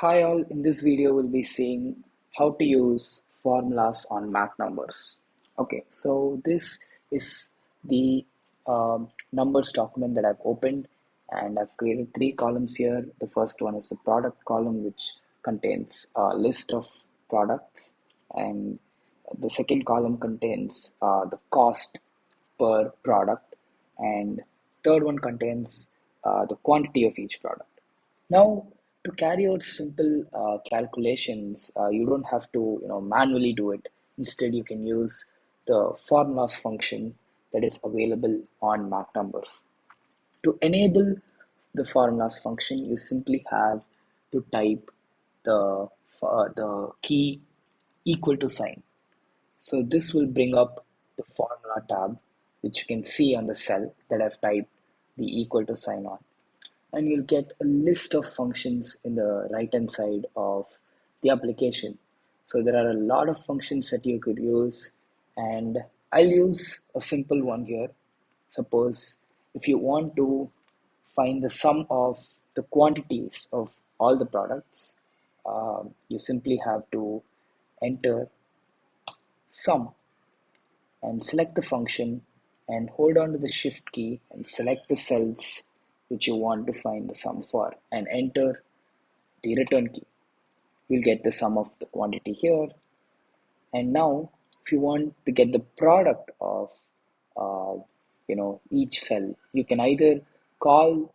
Hi all, in this video we'll be seeing how to use formulas on Mac numbers. Okay, so this is the numbers document that I've opened, and I've created three columns here. The first one is the product column, which contains a list of products, and the second column contains the cost per product, and third one contains the quantity of each product. Now, to carry out simple calculations, you don't have to, manually do it. Instead, you can use the formulas function that is available on Mac numbers. To enable the formulas function, you simply have to type the key equal to sign. So this will bring up the formula tab, which you can see on the cell that I've typed the equal to sign on, and you'll get a list of functions in the right hand side of the application. So there are a lot of functions that you could use, and I'll use a simple one here. Suppose if you want to find the sum of the quantities of all the products, you simply have to enter sum and select the function and hold on to the shift key and select the cells which you want to find the sum for and enter the return key. You'll get the sum of the quantity here. And now if you want to get the product of uh, each cell, you can either call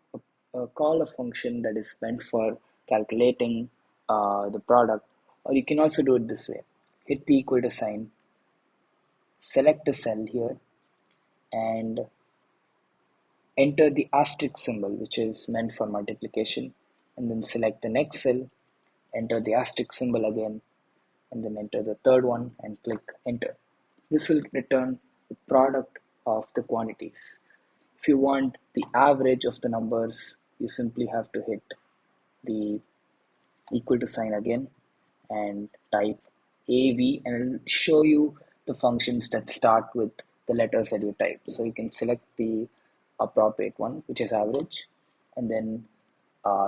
a function that is meant for calculating the product, or you can also do it this way. Hit the equal to sign, select a cell here, and enter the asterisk symbol, which is meant for multiplication, and then select the next cell, enter the asterisk symbol again, and then enter the third one and click enter. This will return the product of the quantities. If you want the average of the numbers, you simply have to hit the equal to sign again and type AV, and it'll show you the functions that start with the letters that you type. So you can select the appropriate one, which is average, and then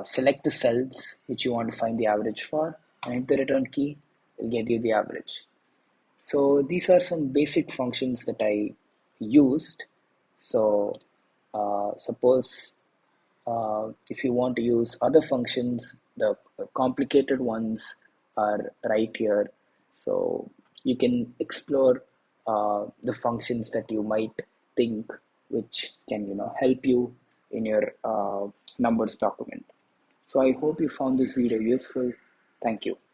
select the cells which you want to find the average for, and hit the return key. Will get you the average. So these are some basic functions that I used. So suppose if you want to use other functions, the complicated ones are right here. So you can explore the functions that you might think which can help you in your numbers document. So I hope you found this video useful. Thank you.